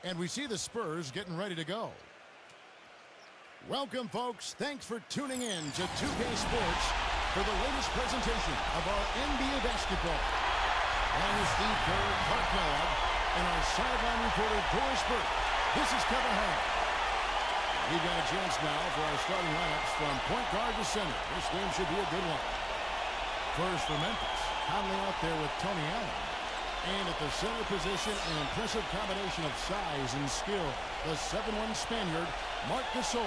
And we see the Spurs getting ready to go. Welcome, folks. Thanks for tuning in to 2K Sports for the latest presentation of our NBA basketball. Along with Steve Kerr, Clark Kellogg, and our sideline reporter, Doris Burke. This is Kevin Hart. We've got a chance now for our starting lineups from point guard to center. This game should be a good one. First for Memphis, Conley out there with Tony Allen. And at the center position, an impressive combination of size and skill. The 7'1 Spaniard, Marc Gasol.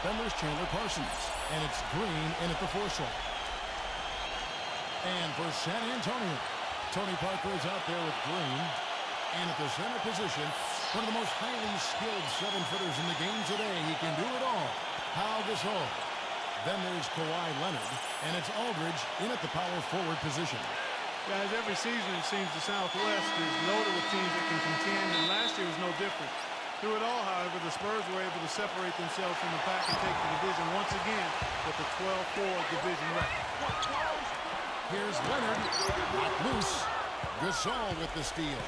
Then there's Chandler Parsons. And it's Green in at the 4 slot. And for San Antonio, Tony Parker is out there with Green. And at the center position, one of the most highly skilled 7-footers in the game today. He can do it all. Pau Gasol. Then there's Kawhi Leonard. And it's Aldridge in at the power forward position. Guys, every season it seems the Southwest is loaded with teams that can contend, and last year was no different. Through it all, however, the Spurs were able to separate themselves from the pack and take the division once again with a 12-4 division record. Here's Leonard, knocked loose. Gasol with the steal.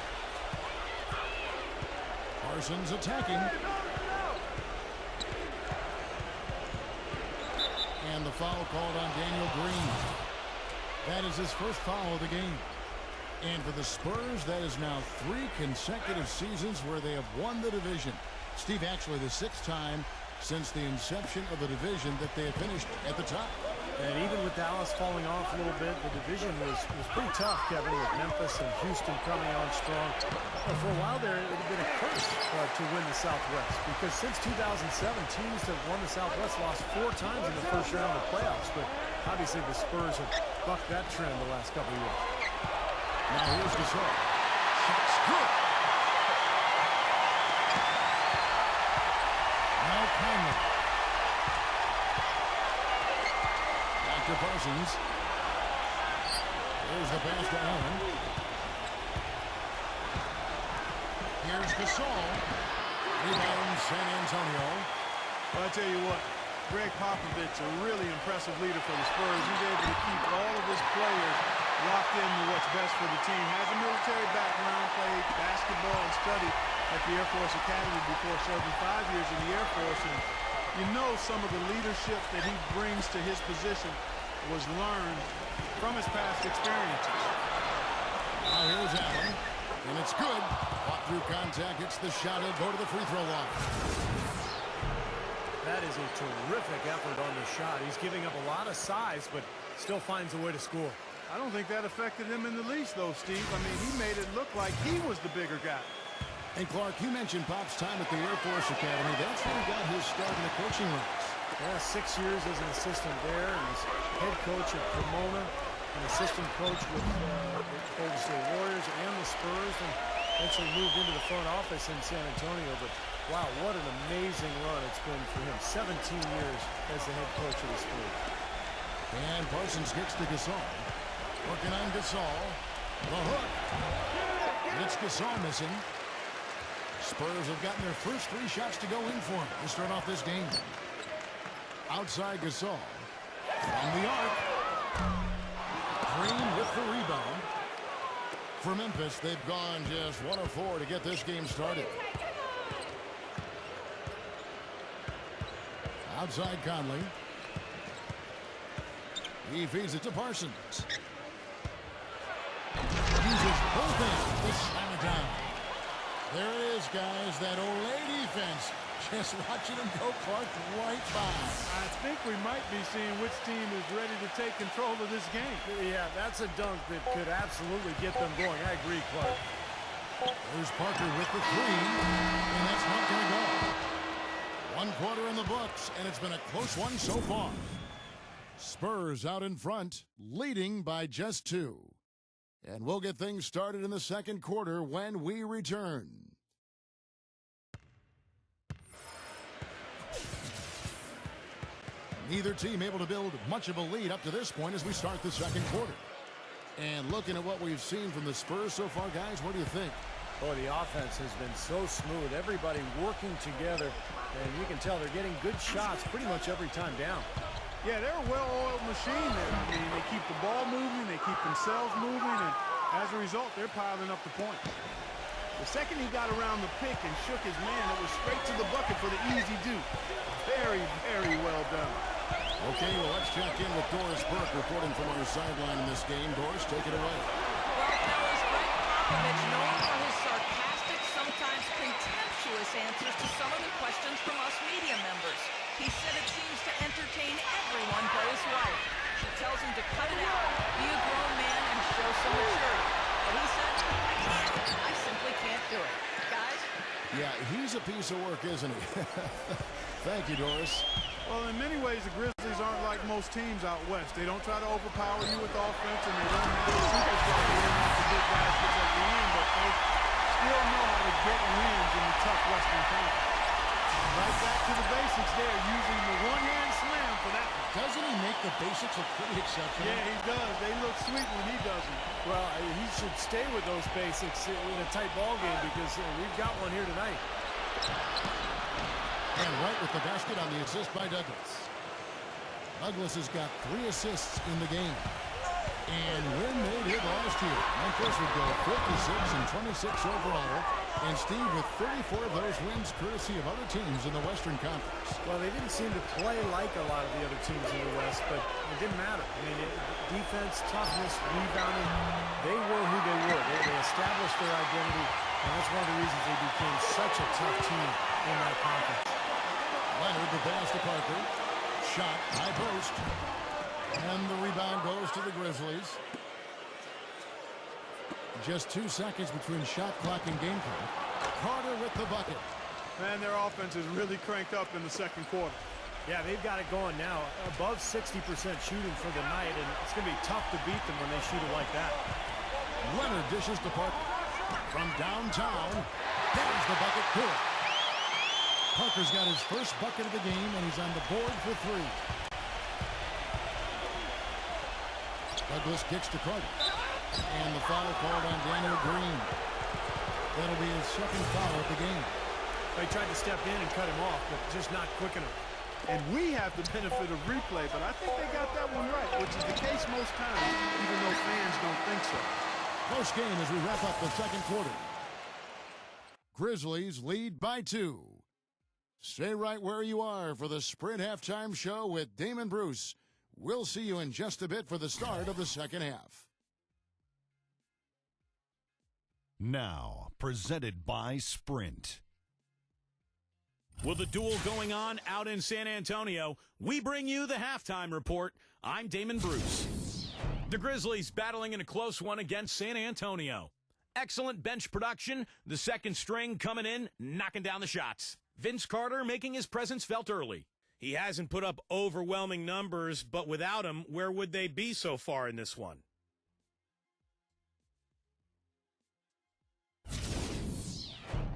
Parsons attacking. And the foul called on Daniel Green. That is his first foul of the game. And for the Spurs, that is now 3 consecutive seasons where they have won the division. Steve, actually the 6th time since the inception of the division that they have finished at the top. And even with Dallas falling off a little bit, the division was pretty tough, Kevin, with Memphis and Houston coming on strong. But for a while there, it had been a curse to win the Southwest, because since 2007, teams that won the Southwest lost 4 times in the first round of the playoffs. But obviously the Spurs have bucked that trend the last couple of years. Now here's Gasol. Shot's good. Now Conley. Back to Parsons. Here's the pass to Allen. Here's Gasol. Rebound San Antonio. Well, I tell you what, Greg Popovich, a really impressive leader for the Spurs. He's able to keep all of his players locked into what's best for the team. Has a military background, played basketball and studied at the Air Force Academy before serving 5 years in the Air Force. And you know some of the leadership that he brings to his position was learned from his past experiences. Now here's Allen, and it's good. Fought through contact, hits the shot, he'll go to the free throw line. That is a terrific effort on the shot. He's giving up a lot of size, but still finds a way to score. I don't think that affected him in the least, though, Steve. I mean, he made it look like he was the bigger guy. And, Clark, you mentioned Pop's time at the Air Force Academy. That's where he got his start in the coaching ranks. Yeah, 6 years as an assistant there, and he's head coach at Pomona, an assistant coach with the Golden State Warriors and the Spurs, and eventually moved into the front office in San Antonio. But, wow, what an amazing run it's been for him. 17 years as the head coach of the Spurs. And Parsons gets to Gasol. Working on Gasol. The hook. And it's Gasol missing. Spurs have gotten their first 3 shots to go in for him to start off this game. Outside Gasol. From the arc. Green with the rebound. For Memphis, they've gone just 1 of 4 to get this game started. Outside Conley. He feeds it to Parsons. Uses both hands to slam it down. There it is, guys. That Olay defense. Just watching him go, Clark, right by. I think we might be seeing which team is ready to take control of this game. Yeah, that's a dunk that could absolutely get them going. I agree, Clark. There's Parker with the 3, and that's not going to go. 1 quarter in the books, and it's been a close one so far. Spurs out in front, leading by just 2. And we'll get things started in the second quarter when we return. Neither team able to build much of a lead up to this point as we start the second quarter. And looking at what we've seen from the Spurs so far, guys, what do you think? Boy, the offense has been so smooth. Everybody working together, and you can tell they're getting good shots pretty much every time down. Yeah, they're a well-oiled machine there. I mean, they keep the ball moving, they keep themselves moving, and as a result, they're piling up the points. The second he got around the pick and shook his man, it was straight to the bucket for the easy deuce. Very, very well done. Okay, well, let's check in with Doris Burke reporting from our sideline in this game. Doris, take it away. Well, fellas, Greg Popovich, known for his sarcastic, sometimes contemptuous answers to some of the questions from us media members. He said it seems to entertain everyone but his wife. She tells him to cut it out, be a grown man, and show some maturity. But he said, I can't. I simply can't do it. Guys? Yeah, he's a piece of work, isn't he? Thank you, Doris. Well, in many ways, the Grizzlies aren't like most teams out west. They don't try to overpower you with offense, and they don't have the superstar getting off the big baskets at the end, but they still know how to get wins in the tough Western Conference. Right back to the basics there, using the one-hand slam for that one. Doesn't he make the basics look pretty exceptional? Yeah, he does. They look sweet when he doesn't. Well, he should stay with those basics in a tight ball game because we've got one here tonight. And right with the basket on the assist by Douglas. Douglas has got 3 assists in the game. And when they did last year, Memphis would go 56 and 26 overall. And Steve, with 34 of those wins courtesy of other teams in the Western Conference. Well, they didn't seem to play like a lot of the other teams in the West, but it didn't matter. I mean, defense, toughness, rebounding, they were who they were. They established their identity, and that's one of the reasons they became such a tough team in that conference. Leonard, the pass to Parker. Shot, high post. And the rebound goes to the Grizzlies. Just 2 seconds between shot clock and game clock. Carter with the bucket. Man, their offense is really cranked up in the second quarter. Yeah, they've got it going now. Above 60% shooting for the night, and it's going to be tough to beat them when they shoot it like that. Leonard dishes to Parker. From downtown, there's the bucket good. Parker's got his first bucket of the game, and he's on the board for 3. Douglas kicks to Carter. And the foul called on Daniel Green. That'll be his second foul of the game. They tried to step in and cut him off, but just not quick enough. And we have the benefit of replay, but I think they got that one right, which is the case most times, even though fans don't think so. Close game as we wrap up the second quarter. Grizzlies lead by 2. Stay right where you are for the Sprint Halftime Show with Damon Bruce. We'll see you in just a bit for the start of the second half. Now, presented by Sprint. With the duel going on out in San Antonio, we bring you the halftime report. I'm Damon Bruce. The Grizzlies battling in a close one against San Antonio. Excellent bench production, the second string coming in, knocking down the shots. Vince Carter making his presence felt early. He hasn't put up overwhelming numbers, but without him, where would they be so far in this one?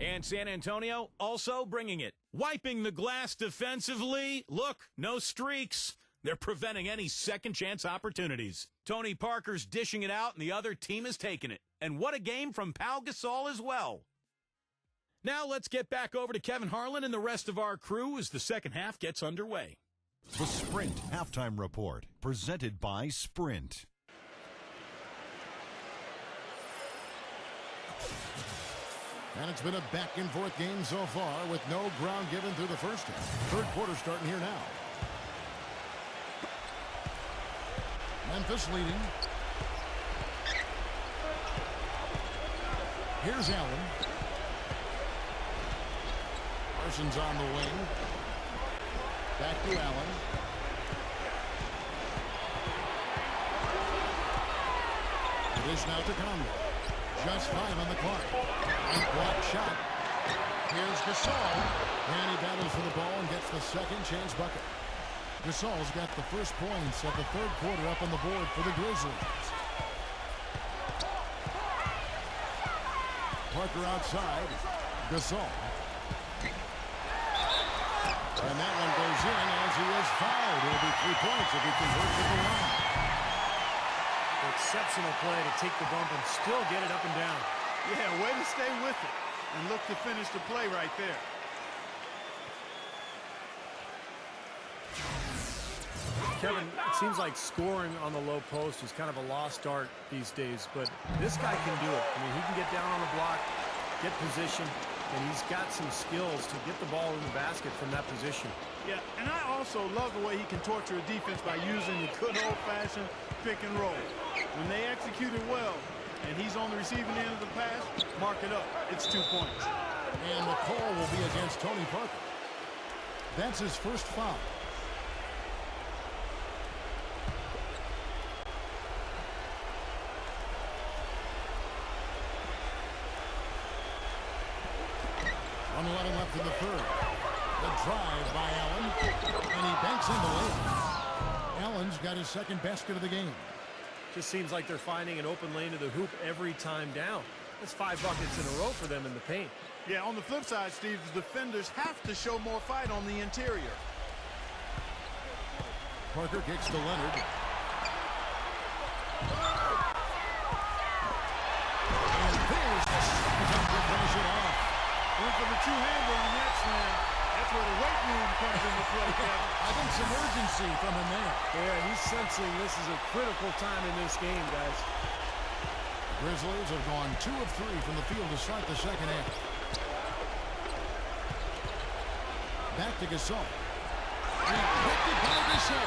And San Antonio also bringing it. Wiping the glass defensively. Look, no streaks. They're preventing any second chance opportunities. Tony Parker's dishing it out, and the other team is taking it. And what a game from Pau Gasol as well. Now let's get back over to Kevin Harlan and the rest of our crew as the second half gets underway. The Sprint Halftime Report, presented by Sprint. And it's been a back-and-forth game so far with no ground given through the first half. Third quarter starting here now. Memphis leading. Here's Allen. Parsons on the wing. Back to Allen. It is now to Conley. Just 5 on the clock. And block shot. Here's Gasol. And he battles for the ball and gets the second chance bucket. Gasol's got the first points of the third quarter up on the board for the Grizzlies. Parker outside. Gasol. And that one goes in as he is fouled. It'll be 3 points if he converts at the line. Exceptional play to take the bump and still get it up and down. Yeah, way to stay with it and look to finish the play right there. Kevin, it seems like scoring on the low post is kind of a lost art these days, but this guy can do it. I mean, he can get down on the block. get position, and he's got some skills to get the ball in the basket from that position. Yeah, and I also love the way he can torture a defense by using the good old-fashioned pick and roll. When they execute it well, and he's on the receiving end of the pass, mark it up. It's 2 points. And the call will be against Tony Parker. That's his first foul. One left in the third. The drive by Allen, and he banks in the layup. Allen's got his second basket of the game. Just seems like they're finding an open lane to the hoop every time down. That's 5 buckets in a row for them in the paint. Yeah, on the flip side, Steve, the defenders have to show more fight on the interior. Parker kicks to Leonard. And there's the shot to finish it off. Went for the two-hander on that slam. That's where the weight room comes into play, Kevin. I think some urgency from him there. Yeah, he's sensing this is a critical time in this game, guys. Grizzlies have gone 2 of 3 from the field to start the second half. Back to Gasol. And picked it by Gasol.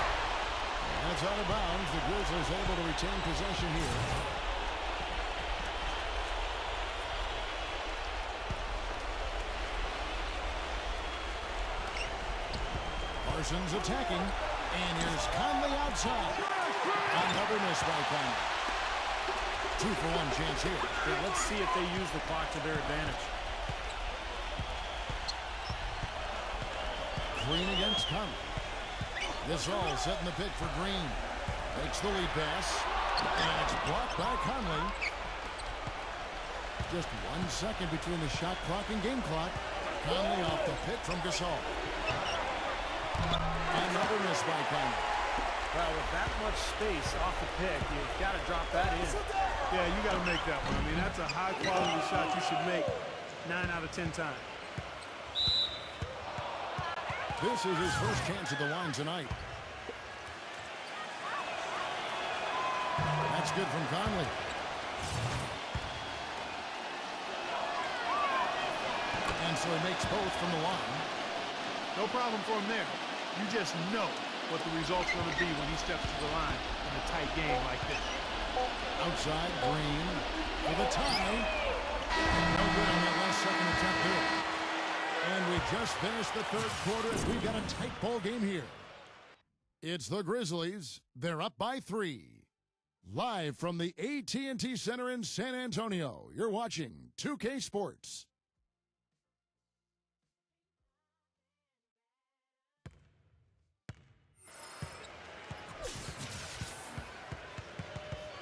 That's out of bounds. The Grizzlies able to retain possession here. Parsons attacking. And here's Conley outside. Another miss by Conley. 2-for-1 chance here. Yeah, let's see if they use the clock to their advantage. Green against Conley. This all setting the pick for Green. Makes the lead pass. And it's blocked by Conley. Just 1 second between the shot clock and game clock. Conley off the pick from Gasol. Another miss by Conley. Well, with that much space off the pick, you've got to drop that in. Yeah, you got to make that one. I mean, that's a high-quality shot you should make 9 out of 10 times. This is his first chance at the line tonight. That's good from Conley. And so he makes both from the line. No problem for him there. You just know what the result's going to be when he steps to the line in a tight game like this. Outside, Green for the tie. No good on that last second attempt there. And we just finished the third quarter as we've got a tight ball game here. It's the Grizzlies. They're up by 3. Live from the At&t Center in San Antonio, you're watching 2K Sports.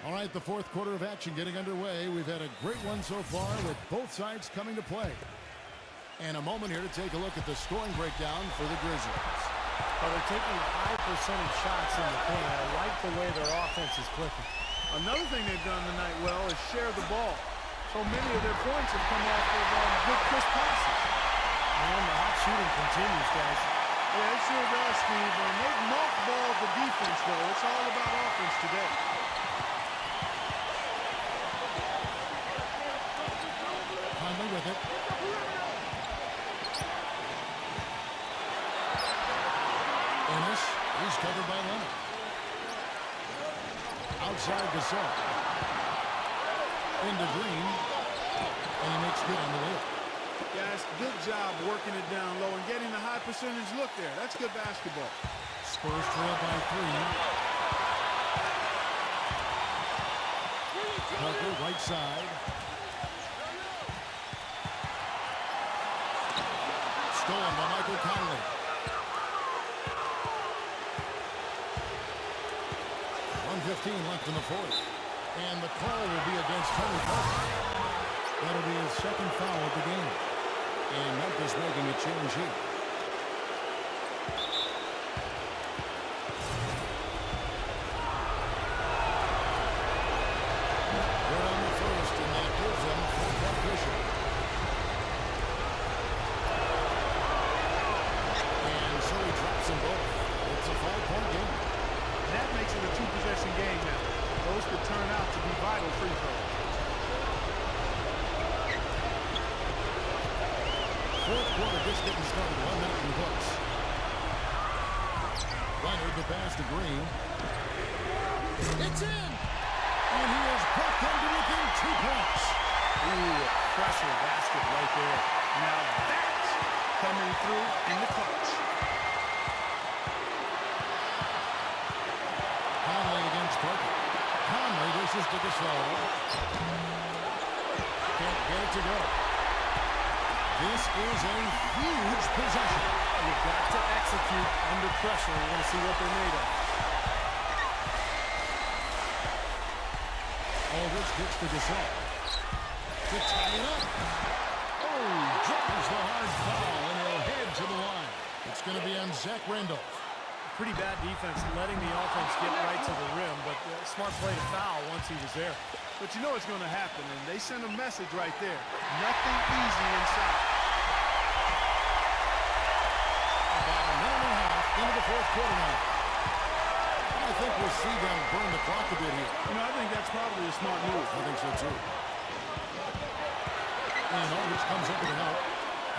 All right, the fourth quarter of action getting underway. We've had a great one so far with both sides coming to play. And a moment here to take a look at the scoring breakdown for the Grizzlies. Well, they're taking high percentage shots in the paint. I like the way their offense is clicking. Another thing they've done tonight well is share the ball. So many of their points have come off of good crisp passes. And the hot shooting continues, guys. Yeah, it sure does, Steve. And they've mothballed the defense, though. It's all about offense today. Conley with it. Ennis, he's covered by Leonard. Outside Gasol. Into Green. And he makes good on the layup. Guys, good job working it down low and getting the high percentage look there. That's good basketball. Spurs trail by 3. Parker, right side. Stolen by Michael Conley. 1:15 left in the fourth. And the call will be against Tony Parker. That'll be his second foul of the game. And Memphis making a change here. Good on the first, and that gives them full competition. And so he drops them both. It's a 5-point game. That makes it a 2-possession game now. Those could turn out to be vital free throws. fourth quarter just getting started. 1 minute in the books. Leonard, the pass to Green. It's in! And he has put them to within 2 points. Ooh, a pressure basket right there. Now that's coming through in the clutch. Conley against Parker. Conley dishes to Gasol. Can't get it to go. This is a huge possession. You've got to execute under pressure. We're going to see what they're made of. Aldridge gets to Gasol. To tie it up. Oh, drops the hard foul, and he'll head to the line. It's going to be on Zach Randolph. Pretty bad defense, letting the offense get right to the rim, but smart play to foul once he was there. But you know what's going to happen, and they send a message right there. Nothing easy inside. About a minute and a half into the fourth quarter now. I think we'll see them burn the clock a bit here. You know, I think that's probably a smart move. I think so, too. And Aldridge comes up with a help.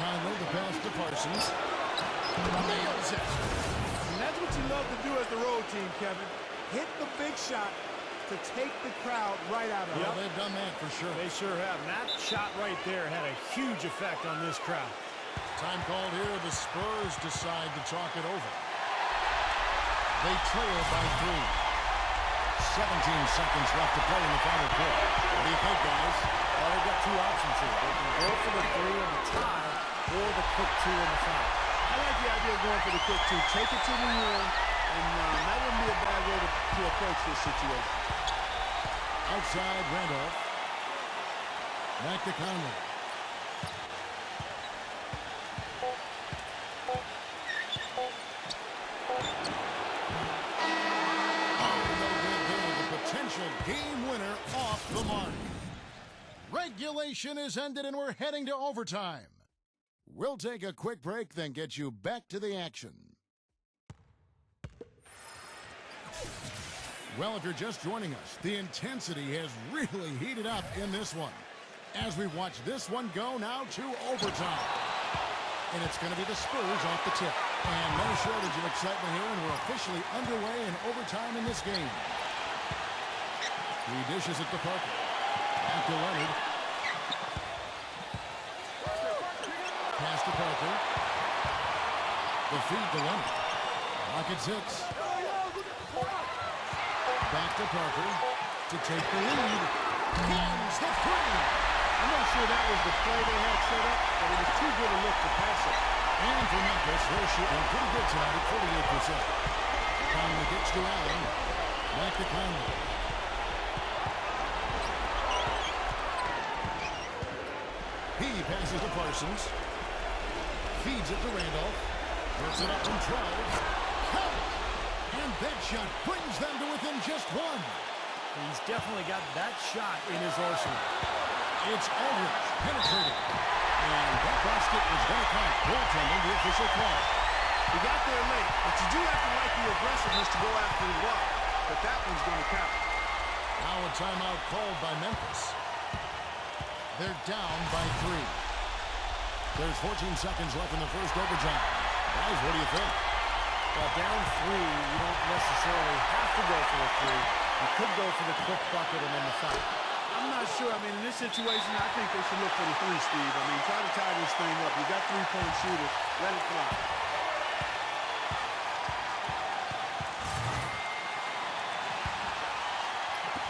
Conley, the pass to Parsons. Nails it. And that's what you love to do as the road team, Kevin. Hit the big shot to take the crowd right out of it. Well, they've done that for sure. They sure have. And that shot right there had a huge effect on this crowd. Time called here. The Spurs decide to talk it over. They trail by 3. 17 seconds left to play in the final quarter. What do you think, guys? Well, they've got 2 options here. They can go for the 3 in the tie or the quick 2 in the foul. I like the idea of going for the quick 2. Take it to the rim, and that wouldn't be a bad way to approach this situation. Outside Randolph. Back to Conley. Potential game winner off the mark. Regulation is ended and we're heading to overtime. We'll take a quick break, then get you back to the action. Well, if you're just joining us, the intensity has really heated up in this one. As we watch this one go now to overtime. And it's going to be the Spurs off the tip. And no shortage of excitement here, and we're officially underway in overtime in this game. He dishes it to Parker. Back to Leonard. Pass to Parker. The feed to Leonard. Rockets 6. Back to Parker to take the lead. Hands the 3. I'm not sure that was the play they had set up, but it was too good a look to pass it. And for Memphis, they're shooting pretty good tonight at 48%. Conley gets to Allen. Back to Conley. He passes to Parsons. Feeds it to Randolph. Puts it up from 12. Count! And that shot brings them to within just 1. He's definitely got that shot in his arsenal. It's Aldridge penetrating. And that basket is going to count. Goaltending, the official call. He got there late, but you do have to like the aggressiveness to go after the ball. But that one's going to count. Now a timeout called by Memphis. They're down by 3. There's 14 seconds left in the first overtime. Guys, what do you think? Well, down 3, you don't necessarily have to go for a 3. You could go for the quick bucket and then the foul. I'm not sure. I mean, in this situation, I think they should look for the 3, Steve. I mean, try to tie this thing up. You got 3-point shooters. Let it fly.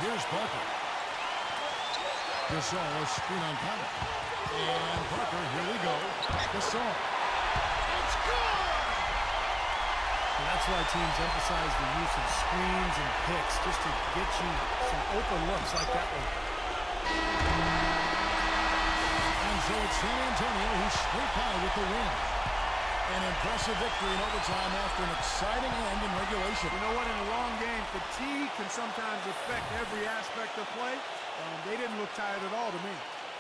Here's Parker. Gasol, a screen on Conley. And Parker, here we go. Gasol. It's good! And that's why teams emphasize the use of screens and picks, just to get you some open looks like that one. And so it's San Antonio who scrape by with the win. An impressive victory in overtime after an exciting end in regulation. You know what? In a long game, fatigue can sometimes affect every aspect of play. They didn't look tired at all to me.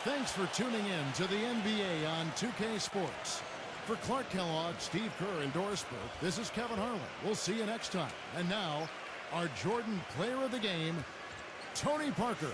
Thanks for tuning in to the NBA on 2K Sports. For Clark Kellogg, Steve Kerr, and Doris Burke, this is Kevin Harlan. We'll see you next time. And now, our Jordan Player of the Game, Tony Parker.